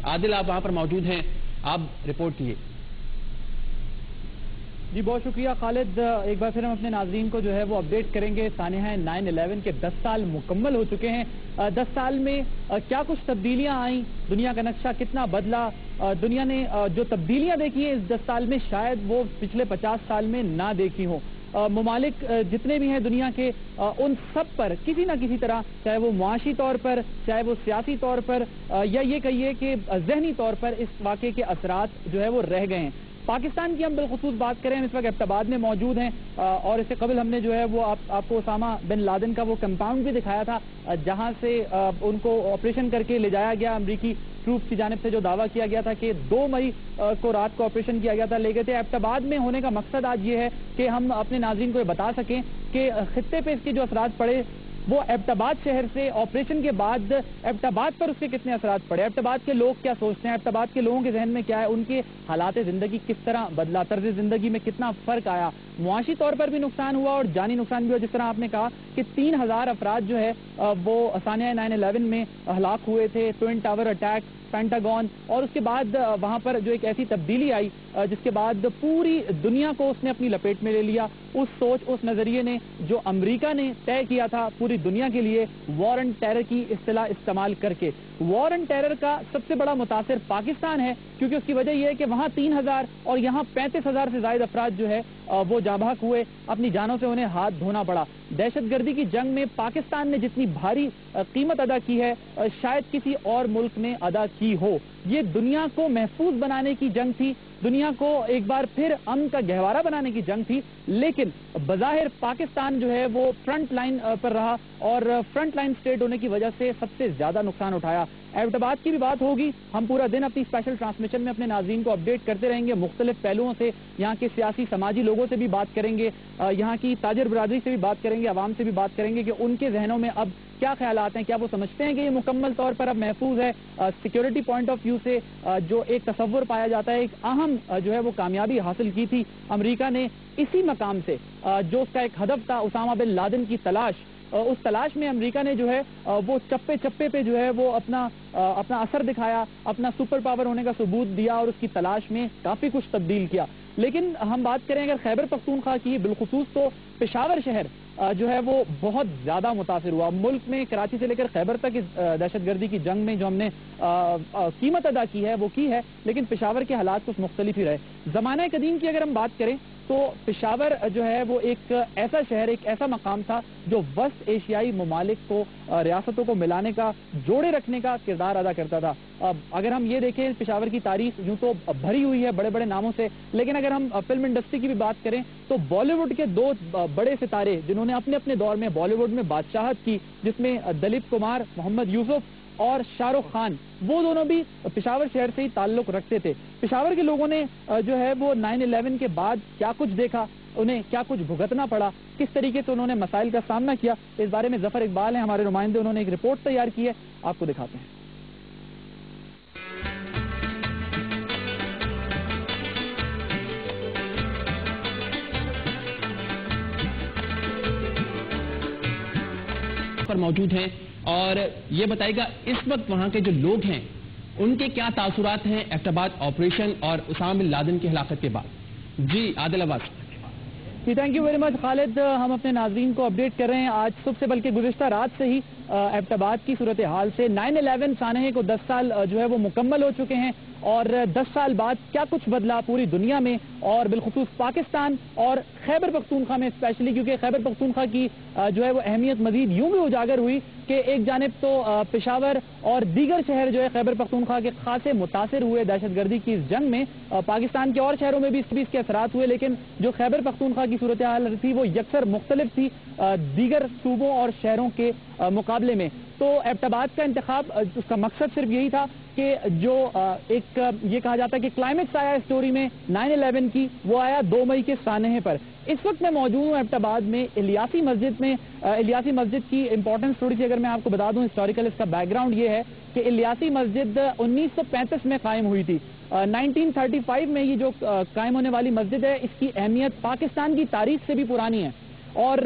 عادل آپ وہاں پر موجود ہیں، آپ رپورٹ کیے۔ جی بہت شکریہ خالد، ایک بار پھر ہم اپنے ناظرین کو جو ہے وہ اپڈیٹ کریں گے۔ سانحہ 9/11 کے 10 سال مکمل ہو چکے ہیں۔ 10 سال میں کیا کچھ تبدیلیاں آئیں، دنیا کا نقشہ کتنا بدلا، دنیا نے جو تبدیلیاں دیکھی ہیں اس 10 سال میں شاید وہ پچھلے 50 سال میں نہ دیکھی ہوں۔ ممالک جتنے بھی ہیں دنیا کے، ان سب پر کسی نہ کسی طرح، چاہے وہ معاشی طور پر، چاہے وہ سیاسی طور پر، یا یہ کہیے کہ ذہنی طور پر اس واقعے کے اثرات جو ہے وہ رہ گئے ہیں۔ پاکستان کی ہم بالخصوص بات کریں، ہم اس وقت ایبٹ میں موجود ہیں، اور اس سے قبل ہم نے جو ہے وہ آپ کو اسامہ بن لادن کا وہ کمپاؤنڈ بھی دکھایا تھا، جہاں سے ان کو آپریشن کر کے لے جایا گیا۔ امریکی ٹروپس کی جانب سے جو دعویٰ کیا گیا تھا کہ 2 مئی کو رات کو آپریشن کیا گیا تھا، لے گئے تھے۔ ایبٹ میں ہونے کا مقصد آج یہ ہے کہ ہم اپنے ناظرین کو یہ بتا سکیں کہ خطے پہ اس کے جو اثرات پڑے وہ ایبٹ شہر سے آپریشن کے بعد ایبٹ پر اس کے کتنے اثرات پڑے، ایبٹ کے لوگ کیا سوچتے ہیں، ایبٹ کے لوگوں کے ذہن میں کیا ہے، ان کے حالات زندگی کس طرح بدلا، طرز زندگی میں کتنا فرق آیا، معاشی طور پر بھی نقصان ہوا اور جانی نقصان بھی ہوا۔ جس طرح آپ نے کہا کہ 3000 افراد جو ہے وہ سانحہ 9/11 میں ہلاک ہوئے تھے، ٹوئن ٹاور اٹیک، پینٹاگون، اور اس کے بعد وہاں پر جو ایک ایسی تبدیلی آئی جس کے بعد پوری دنیا کو اس نے اپنی لپیٹ میں لے لیا۔ اس سوچ، اس نظریے نے جو امریکہ نے طے کیا تھا پوری دنیا کے لیے، وار آن ٹیرر کی اصطلاح استعمال کر کے، وار آن ٹیرر کا سب سے بڑا متاثر پاکستان ہے، کیونکہ اس کی وجہ یہ ہے کہ وہاں 3000 اور یہاں 35,000 سے زائد افراد جو ہے وہ جاں بحق ہوئے، اپنی جانوں سے انہیں ہاتھ دھونا پڑا۔ دہشت گردی کی جنگ میں پاکستان نے جتنی بھاری قیمت ادا کی ہے شاید کسی اور ملک نے ادا کی ہو۔ یہ دنیا کو محفوظ بنانے کی جنگ تھی، دنیا کو ایک بار پھر امن کا گہوارہ بنانے کی جنگ تھی، لیکن بظاہر پاکستان جو ہے وہ فرنٹ لائن پر رہا اور فرنٹ لائن اسٹیٹ ہونے کی وجہ سے سب سے زیادہ نقصان اٹھایا۔ ایبٹ کی بھی بات ہوگی، ہم پورا دن اپنی اسپیشل ٹرانسمیشن میں اپنے ناظرین کو اپڈیٹ کرتے رہیں گے، مختلف پہلوؤں سے، یہاں کے سیاسی سماجی لوگوں سے بھی بات کریں گے، یہاں کی تاجر برادری سے بھی بات کریں گے، عوام سے بھی بات کریں گے کہ ان کے ذہنوں میں اب کیا خیالات ہیں، کیا وہ سمجھتے ہیں کہ یہ مکمل طور پر اب محفوظ ہے۔ سیکیورٹی پوائنٹ آف ویو سے جو ایک تصور پایا جاتا ہے، ایک اہم جو ہے وہ کامیابی حاصل کی تھی امریکہ نے اسی مقام سے، جو اس کا ایک ہدف تھا اسامہ بن لادن کی تلاش، اس تلاش میں امریکہ نے جو ہے وہ چپے چپے پہ جو ہے وہ اپنا اثر دکھایا، اپنا سپر پاور ہونے کا ثبوت دیا اور اس کی تلاش میں کافی کچھ تبدیل کیا۔ لیکن ہم بات کریں اگر خیبر پختونخوا کی بالخصوص، تو پشاور شہر جو ہے وہ بہت زیادہ متاثر ہوا۔ ملک میں کراچی سے لے کر خیبر تک اس دہشت گردی کی جنگ میں جو ہم نے قیمت ادا کی ہے وہ کی ہے، لیکن پشاور کے حالات کچھ مختلف ہی رہے۔ زمانہ قدیم کی اگر ہم بات کریں تو پشاور جو ہے وہ ایک ایسا شہر، ایک ایسا مقام تھا جو وسط ایشیائی ممالک کو، ریاستوں کو ملانے کا، جوڑے رکھنے کا کردار ادا کرتا تھا۔ اگر ہم یہ دیکھیں پشاور کی تاریخ یوں تو بھری ہوئی ہے بڑے بڑے ناموں سے، لیکن اگر ہم فلم انڈسٹری کی بھی بات کریں تو بالی ووڈ کے 2 بڑے ستارے جنہوں نے اپنے اپنے دور میں بالی ووڈ میں بادشاہت کی، جس میں دلیپ کمار، محمد یوسف اور شاہ رخ خان، وہ دونوں بھی پشاور شہر سے ہی تعلق رکھتے تھے۔ پشاور کے لوگوں نے جو ہے وہ 9/11 کے بعد کیا کچھ دیکھا، انہیں کیا کچھ بھگتنا پڑا، کس طریقے سے انہوں نے مسائل کا سامنا کیا، اس بارے میں ظفر اقبال ہیں ہمارے نمائندے، انہوں نے ایک رپورٹ تیار کی ہے، آپ کو دکھاتے ہیں۔ پر موجود ہیں اور یہ بتائے گا اس وقت وہاں کے جو لوگ ہیں ان کے کیا تاثرات ہیں ایبٹ آپریشن اور اسامہ بن لادن کی ہلاکت کے بعد۔ جی عادل عباس۔ جی تھینک یو ویری مچ خالد، ہم اپنے ناظرین کو اپڈیٹ کر رہے ہیں آج صبح سے، بلکہ گزشتہ رات سے ہی ایبٹ کی صورتحال سے 9/11 سانحے کو 10 سال جو ہے وہ مکمل ہو چکے ہیں، اور 10 سال بعد کیا کچھ بدلا پوری دنیا میں اور بالخصوص پاکستان اور خیبر پختونخوا میں اسپیشلی، کیونکہ خیبر پختونخوا کی جو ہے وہ اہمیت مزید یوں بھی اجاگر ہوئی کہ ایک جانب تو پشاور اور دیگر شہر جو ہے خیبر پختونخوا کے خاصے متاثر ہوئے دہشت گردی کی اس جنگ میں، پاکستان کے اور شہروں میں بھی اس کے اثرات ہوئے، لیکن جو خیبر پختونخوا کی صورتحال تھی وہ یکسر مختلف تھی دیگر صوبوں اور شہروں کے مقابلے میں۔ تو ایبٹ کا انتخاب، اس کا مقصد صرف یہی تھا کہ جو ایک یہ کہا جاتا ہے کہ کلائمیکس آیا اسٹوری میں 9/11 کی، وہ آیا 2 مئی کے سانحے پر۔ اس وقت میں موجود ہوں ایبٹ میں الیاسی مسجد میں۔ الیاسی مسجد کی امپورٹنس تھوڑی سی اگر میں آپ کو بتا دوں ہسٹوریکل، اس کا بیک گراؤنڈ یہ ہے کہ الیاسی مسجد 1935 میں قائم ہوئی تھی۔ 1935 میں یہ جو قائم ہونے والی مسجد ہے، اس کی اہمیت پاکستان کی تاریخ سے بھی پرانی ہے اور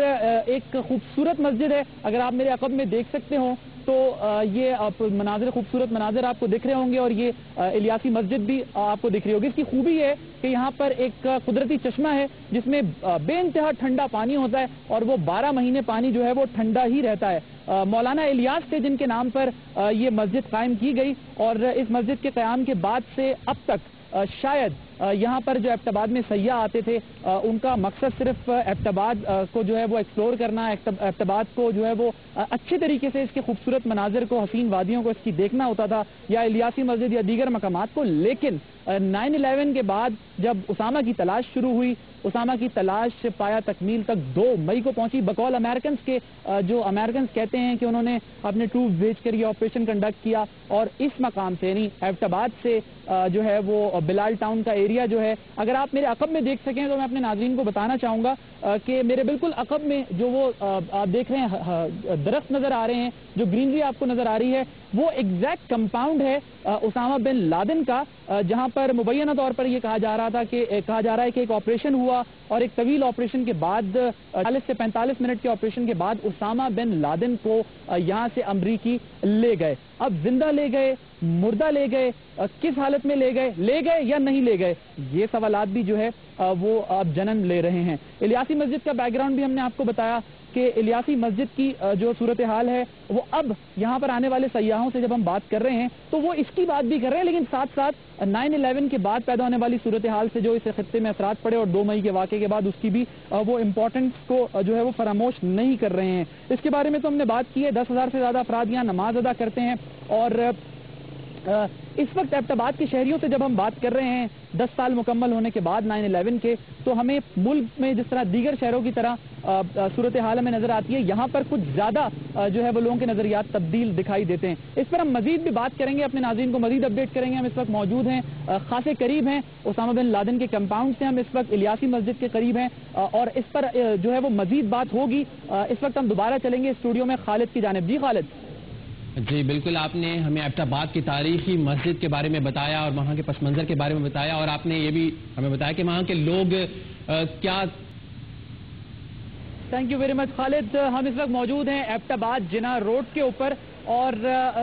ایک خوبصورت مسجد ہے۔ اگر آپ میرے عقب میں دیکھ سکتے ہوں तो ये मनाजिर, खूबसूरत मनाजिर आपको दिख रहे होंगे और ये इलियासी मस्जिद भी आपको दिख रही होगी। इसकी खूबी है कि यहाँ पर एक कुदरती चश्मा है जिसमें बेइंतहा ठंडा पानी होता है और वो 12 महीने पानी जो है वो ठंडा ही रहता है। मौलाना इलियास थे जिनके नाम पर ये मस्जिद कायम की गई और इस मस्जिद के क़याम के बाद से अब तक शायद यहाँ पर जो एबटाबाद में सयाह आते थे उनका मकसद सिर्फ एबटाबाद को जो है वो एक्सप्लोर करना, एबटाबाद को जो है वो अच्छे तरीके से इसके खूबसूरत मनाजिर को, हसीन वादियों को इसकी देखना होता था, या इलियासी मस्जिद या दीगर मकामात को। लेकिन 9/11 के बाद जब उसामा की तलाश शुरू हुई, उसामा की तलाश पाया तकमील तक 2 मई को पहुंची। बकौल अमेरिकन के जो अमेरिकन कहते हैं कि उन्होंने अपने ट्रूप भेजकर ये ऑपरेशन कंडक्ट किया और इस मकाम से यानी एबटाबाद से जो है वो बिलाल टाउन का एरिया जो है, अगर आप मेरे अकब में देख सकें तो मैं अपने नाज़रीन को बताना चाहूंगा कि मेरे बिल्कुल अकब में जो वो आप देख रहे हैं दरख्त नजर आ रहे हैं, जो ग्रीनरी आपको नजर आ रही है, वो एग्जैक्ट कंपाउंड है उसामा बिन लादेन का, जहां पर मुबैना तौर पर यह कहा जा रहा है कि एक ऑपरेशन हुआ और एक तवील ऑपरेशन के बाद 40 से 45 मिनट के ऑपरेशन के बाद उसामा बिन लादेन को यहां से अमरीकी ले गए। अब जिंदा ले गए, मुर्दा ले गए, किस हालत में ले गए या नहीं ले गए, ये सवालात भी जो है वो अब जन्म ले रहे हैं। इलियासी मस्जिद का बैकग्राउंड भी हमने आपको बताया कि इलियासी मस्जिद की जो सूरत हाल है वो अब यहाँ पर आने वाले सयाहों से जब हम बात कर रहे हैं तो वो इसकी बात भी कर रहे हैं, लेकिन साथ साथ 9/11 के बाद पैदा होने वाली सूरत हाल से जो इस खित्ते में असरात पड़े और 2 मई के वाक़े के बाद उसकी भी वो इम्पोर्टेंस को जो है वो फरामोश नहीं कर रहे हैं। इसके बारे में तो हमने बात की है, 10,000 से ज्यादा अफराद यहाँ नमाज अदा करते हैं और इस वक्त एबटाबाद के शहरियों से जब हम बात कर रहे हैं 10 साल मुकम्मल होने के बाद 9/11 के, तो हमें मुल्क में जिस तरह दीगर शहरों की तरह सूरत हाल में नजर आती है, यहाँ पर कुछ ज्यादा जो है वो लोगों के नजरियात तब्दील दिखाई देते हैं। इस पर हम मजीद भी बात करेंगे, अपने नाज़रीन को मजीद अपडेट करेंगे। हम इस वक्त मौजूद हैं, खासे करीब हैं उसामा बिन लादेन के कंपाउंड से, हम इस वक्त इलियासी मस्जिद के करीब हैं और इस पर जो है वो मजीद बात होगी। इस वक्त हम दोबारा चलेंगे स्टूडियो में खालिद की जानिब। जी खालिद। जी बिल्कुल, आपने हमें एबटाबाद की तारीखी मस्जिद के बारे में बताया और वहाँ के पस मंज़र के बारे में बताया और आपने ये भी हमें बताया कि वहाँ के लोग क्या। Thank you very much Khalid. हम इस वक्त मौजूद हैं एबटाबाद जिना रोड के ऊपर और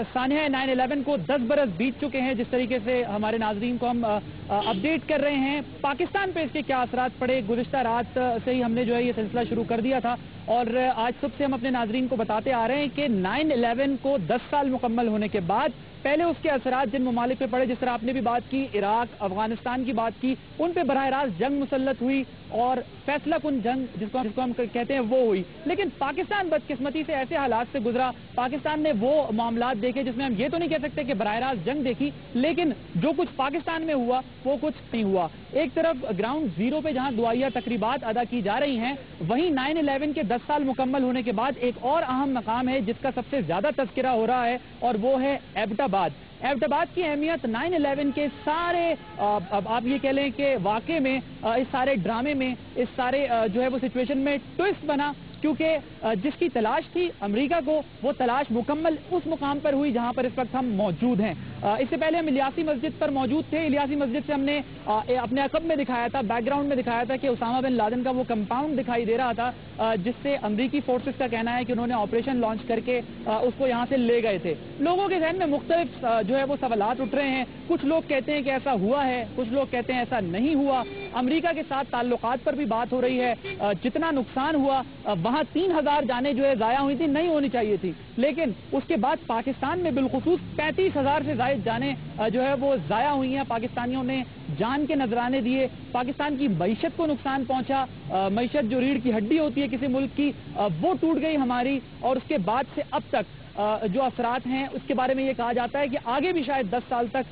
सानिया 9/11 को 10 बरस बीत चुके हैं। जिस तरीके से हमारे नाजरीन को हम अपडेट कर रहे हैं पाकिस्तान पे इसके क्या असरात पड़े, गुज़िश्ता रात से ही हमने जो है ये सिलसिला शुरू कर दिया था और आज सुबह से हम अपने नाजरीन को बताते आ रहे हैं कि 9/11 को 10 साल मुकम्मल होने के बाद पहले उसके असरात जिन ममालिक पे पड़े, जिस तरह आपने भी बात की, इराक, अफगानिस्तान की बात की, उन पे बराह रास्त जंग मुसल्लत हुई और फैसला कुन जंग जिसको हम कहते हैं वो हुई। लेकिन पाकिस्तान बदकिस्मती से ऐसे हालात से गुजरा, पाकिस्तान ने वो मामलात देखे जिसमें हम ये तो नहीं कह सकते कि बराह रास्त जंग देखी, लेकिन जो कुछ पाकिस्तान में हुआ वो कुछ नहीं हुआ। एक तरफ ग्राउंड जीरो पे जहां दुआया तकरीबात अदा की जा रही हैं, वहीं 9/11 के 10 साल मुकम्मल होने के बाद एक और अहम मकाम है जिसका सबसे ज्यादा तज़किरा हो रहा है और वो है एबटाबाद। एबटाबाद की अहमियत 9/11 के सारे अब आप ये कह लें कि वाकई में इस सारे ड्रामे में, इस सारे जो है वो सिचुएशन में ट्विस्ट बना, क्योंकि जिसकी तलाश थी अमेरिका को, वो तलाश मुकम्मल उस मुकाम पर हुई जहां पर इस वक्त हम मौजूद हैं। इससे पहले हम इलियासी मस्जिद पर मौजूद थे। इलियासी मस्जिद से हमने अपने अकब में दिखाया था, बैकग्राउंड में दिखाया था कि उसामा बिन लादेन का वो कंपाउंड दिखाई दे रहा था जिससे अमरीकी फोर्सेस का कहना है कि उन्होंने ऑपरेशन लॉन्च करके उसको यहाँ से ले गए थे। लोगों के जहन में मुख्तलिफ जो है वो सवालात उठ रहे हैं। कुछ लोग कहते हैं कि ऐसा हुआ है, कुछ लोग कहते हैं ऐसा नहीं हुआ। अमरीका के साथ ताल्लुकात पर भी बात हो रही है। जितना नुकसान हुआ वहां 3,000 जाने जो है जाया हुई थी, नहीं होनी चाहिए थी, लेकिन उसके बाद पाकिस्तान में बिलखुसूस 35,000 से ज्यादा जाने जो है वो जाया हुई हैं। पाकिस्तानियों ने जान के नजराने दिए, पाकिस्तान की मईशत को नुकसान पहुंचा। मईशत जो रीढ़ की हड्डी होती है किसी मुल्क की, वो टूट गई हमारी और उसके बाद से अब तक जो असरात हैं उसके बारे में ये कहा जाता है कि आगे भी शायद 10 साल तक,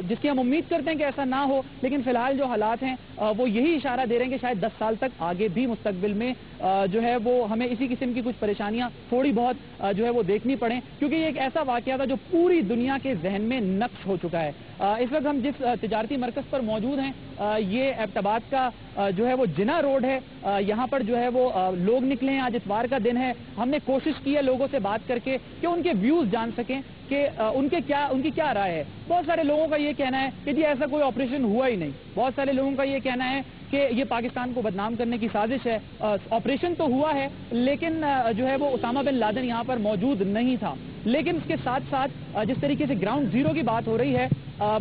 जिसकी हम उम्मीद करते हैं कि ऐसा ना हो, लेकिन फिलहाल जो हालात हैं वो यही इशारा दे रहे हैं कि शायद 10 साल तक आगे भी मुस्तकबिल में जो है वो हमें इसी किस्म की कुछ परेशानियां थोड़ी बहुत जो है वो देखनी पड़े, क्योंकि ये एक ऐसा वाकया था जो पूरी दुनिया के जहन में नक्श हो चुका है। इस वक्त हम जिस तिजारती मरकज पर मौजूद हैं ये एबटाबाद का जो है वो जिना रोड है। यहाँ पर जो है वो लोग निकले हैं, आज इतवार का दिन है। हमने कोशिश की है लोगों से बात करके कि उनके व्यूज जान सकें कि उनकी क्या राय है। बहुत सारे लोगों का ये कहना है कि जी ऐसा कोई ऑपरेशन हुआ ही नहीं। बहुत सारे लोगों का ये कहना है कि ये पाकिस्तान को बदनाम करने की साजिश है। ऑपरेशन तो हुआ है लेकिन जो है वो उसामा बिन लादेन यहाँ पर मौजूद नहीं था। लेकिन उसके साथ साथ जिस तरीके से ग्राउंड जीरो की बात हो रही है,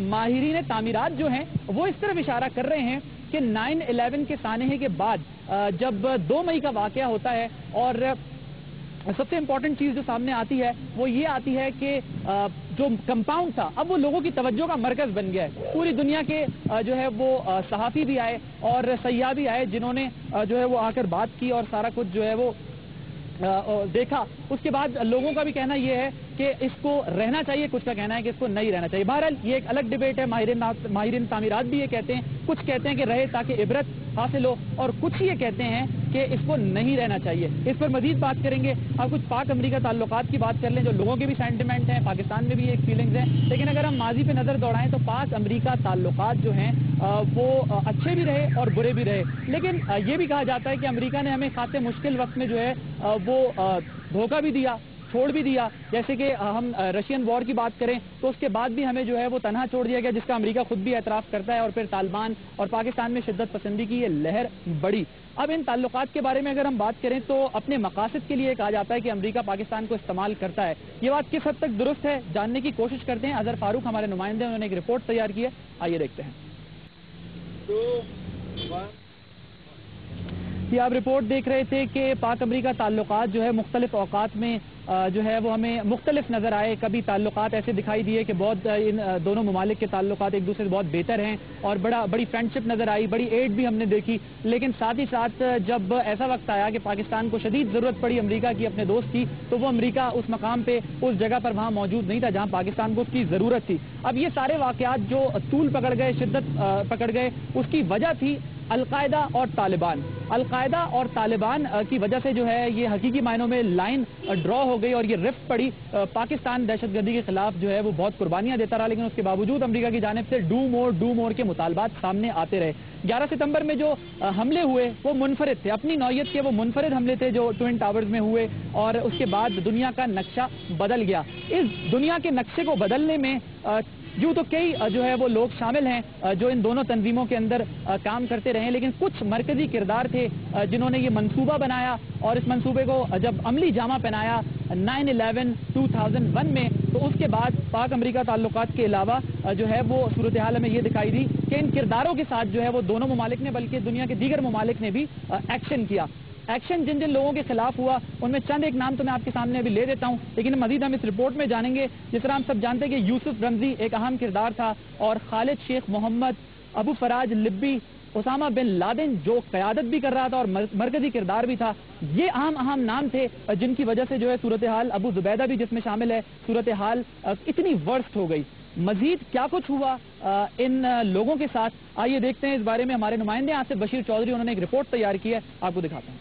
माहिरीन तामीरात जो हैं वो इस तरफ इशारा कर रहे हैं कि 9/11 के सानहे के बाद जब 2 मई का वाकया होता है और सबसे इंपॉर्टेंट चीज जो सामने आती है वो ये आती है कि जो कंपाउंड था अब वो लोगों की तवज्जो का मरकज बन गया है। पूरी दुनिया के जो है वो सहाफी भी आए और सयाह भी आए जिन्होंने जो है वो आकर बात की और सारा कुछ जो है वो देखा। उसके बाद लोगों का भी कहना यह है कि इसको रहना चाहिए, कुछ का कहना है कि इसको नहीं रहना चाहिए। बहरहाल ये एक अलग डिबेट है। माहिरीन तामीरात भी ये कहते हैं, कुछ कहते हैं कि रहे ताकि इबरत हासिल हो और कुछ ये कहते हैं कि इसको नहीं रहना चाहिए। इस पर मजीद बात करेंगे। अब कुछ पाक अमरीका ताल्लुकात की बात कर लें, जो लोगों के भी सेंटिमेंट हैं, पाकिस्तान में भी एक फीलिंग्स हैं, लेकिन अगर हम माजी पे नजर दौड़ाएं तो पाक अमरीका ताल्लुकात जो हैं वो अच्छे भी रहे और बुरे भी रहे। लेकिन ये भी कहा जाता है कि अमरीका ने हमें खासे मुश्किल वक्त में जो है वो धोखा भी दिया, छोड़ भी दिया। जैसे कि हम रशियन वॉर की बात करें तो उसके बाद भी हमें जो है वो तनहा छोड़ दिया गया, जिसका अमेरिका खुद भी एतराफ़ करता है। और फिर तालिबान और पाकिस्तान में शिद्दत पसंदी की ये लहर बढ़ी। अब इन ताल्लुकात के बारे में अगर हम बात करें तो अपने मकासद के लिए कहा जाता है कि अमेरिका पाकिस्तान को इस्तेमाल करता है। ये बात किस हद तक दुरुस्त है जानने की कोशिश करते हैं। अजहर फारूक हमारे नुमाइंदे, उन्होंने एक रिपोर्ट तैयार की है, आइए देखते हैं। ये आप रिपोर्ट देख रहे थे कि पाक अमरीका ताल्लुकात जो है मुख्तलिफ औकात में जो है वो हमें मुख्तलिफ नजर आए। कभी ताल्लुकात ऐसे दिखाई दिए कि बहुत इन दोनों ममालिक के ताल्लुकात एक दूसरे से बहुत बेहतर हैं और बड़ी फ्रेंडशिप नजर आई, बड़ी एड भी हमने देखी। लेकिन साथ ही साथ जब ऐसा वक्त आया कि पाकिस्तान को शदीद जरूरत पड़ी अमरीका की अपने दोस्त की, तो वो अमरीका उस मकाम पे उस जगह पर वहां मौजूद नहीं था जहां पाकिस्तान को उसकी जरूरत थी। अब ये सारे वाकयात जो तूल पकड़ गए, शिद्दत पकड़ गए, उसकी वजह थी अलकायदा और तालिबान। अलकायदा और तालिबान की वजह से जो है ये हकीकी मायनों में लाइन ड्रॉ हो गई और ये रिफ्ट पड़ी। पाकिस्तान दहशतगर्दी के खिलाफ जो है वो बहुत कुर्बानियां देता रहा, लेकिन उसके बावजूद अमेरिका की जानिब से डू मोर के मुतालबात सामने आते रहे। 11 सितंबर में जो हमले हुए वो मुनफरिद थे, अपनी नौयत के वो मुनफरिद हमले थे जो ट्विन टावर्स में हुए और उसके बाद दुनिया का नक्शा बदल गया। इस दुनिया के नक्शे को बदलने में यूं तो कई जो है वो लोग शामिल हैं जो इन दोनों तंजीमों के अंदर काम करते रहे, लेकिन कुछ मरकजी किरदार थे जिन्होंने ये मंसूबा बनाया और इस मंसूबे को जब अमली जामा पहनाया 9/11 2001 में, तो उसके बाद पाक अमरीका ताल्लुकात के अलावा जो है वो सूरत हाल में ये दिखाई दी कि इन किरदारों के साथ जो है वो दोनों ममालिक ने बल्कि दुनिया के दीगर ममालिक ने भी एक्शन किया। एक्शन जिन जिन लोगों के खिलाफ हुआ उनमें चंद एक नाम तो मैं आपके सामने अभी ले देता हूं, लेकिन मजीद हम इस रिपोर्ट में जानेंगे। जिस तरह हम सब जानते हैं कि यूसुफ रमजी एक अहम किरदार था और Khalid Sheikh Mohammad, Abu Faraz Libby, Usama bin Laden जो क़यादत भी कर रहा था और मरकजी किरदार भी था, ये अहम नाम थे जिनकी वजह से जो है सूरत हाल, अबू जुबैदा भी जिसमें शामिल है, सूरत हाल इतनी वर्स्ट हो गई। मजीद क्या कुछ हुआ इन लोगों के साथ, आइए देखते हैं। इस बारे में हमारे नुमाइंदे आसिफ बशीर चौधरी, उन्होंने एक रिपोर्ट तैयार की है, आपको दिखाते हैं।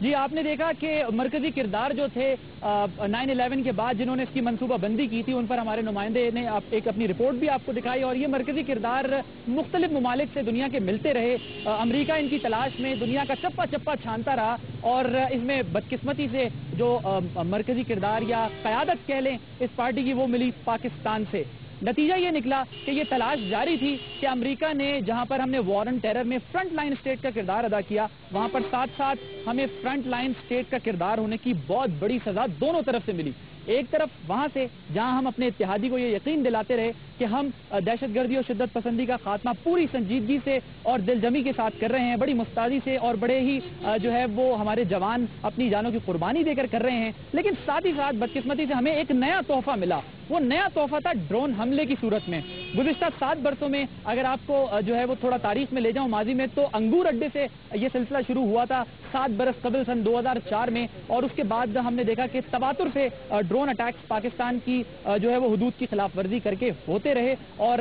जी, आपने देखा कि मरकजी किरदार जो थे 9/11 के बाद जिन्होंने इसकी मनसूबा बंदी की थी, उन पर हमारे नुमाइंदे ने एक अपनी रिपोर्ट भी आपको दिखाई और ये मरकजी किरदार मुख्तलिफ ममालिक से दुनिया के मिलते रहे। अमेरिका इनकी तलाश में दुनिया का चप्पा चप्पा छानता रहा और इसमें बदकिस्मती से जो मरकजी किरदार या क़यादत कह लें इस पार्टी की, वो मिली पाकिस्तान से। नतीजा ये निकला कि ये तलाश जारी थी कि अमेरिका ने जहां पर हमने वॉर ऑन टेरर में फ्रंट लाइन स्टेट का किरदार अदा किया, वहां पर साथ साथ हमें फ्रंट लाइन स्टेट का किरदार होने की बहुत बड़ी सजा दोनों तरफ से मिली। एक तरफ वहां से जहां हम अपने इत्तेहादी को ये यकीन दिलाते रहे कि हम दहशतगर्दी और शिद्दत पसंदी का खात्मा पूरी संजीदगी से और दिलजमी के साथ कर रहे हैं, बड़ी मुस्तैदी से और बड़े ही जो है वो हमारे जवान अपनी जानों की कुर्बानी देकर कर रहे हैं। लेकिन साथ ही साथ बदकिस्मती से हमें एक नया तोहफा मिला। वो नया तोहफा था ड्रोन हमले की सूरत में। गुज़िश्ता 7 बरसों में अगर आपको जो है वो थोड़ा तारीख में ले जाऊं माजी में, तो अंगूर अड्डे से ये सिलसिला शुरू हुआ था 7 बरस कबल सन 2004 में और उसके बाद हमने देखा कि तवातुर से ड्रोन अटैक्स पाकिस्तान की जो है वो हुदूद की खिलाफ वर्जी करके होते रहे और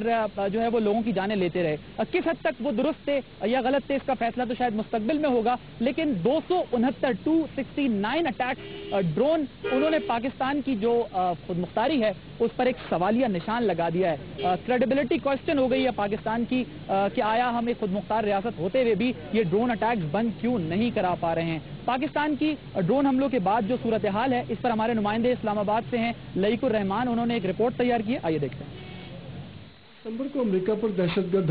जो है वो लोगों की जानें लेते रहे। किस हद तक वो दुरुस्त थे या गलत थे इसका फैसला तो शायद मुस्तकबिल में होगा, लेकिन 269 अटैक्स ड्रोन उन्होंने पाकिस्तान की जो खुदमुख्तारी है उस पर एक सवालिया निशान लगा दिया है। क्रेडिबिलिटी क्वेश्चन हो गई है पाकिस्तान की कि आया हम एक खुदमुख्तार रियासत होते हुए भी ये ड्रोन अटैक्स बंद क्यों नहीं करा पा रहे हैं। पाकिस्तान की ड्रोन हमलों के बाद जो सूरत हाल है, इस पर हमारे नुमाइंदे इस्लामाबाद से हैं लईकुर रहमान, उन्होंने एक रिपोर्ट तैयार की है, आइए देखते हैं। दिसंबर को अमेरिका पर दहशतगर्द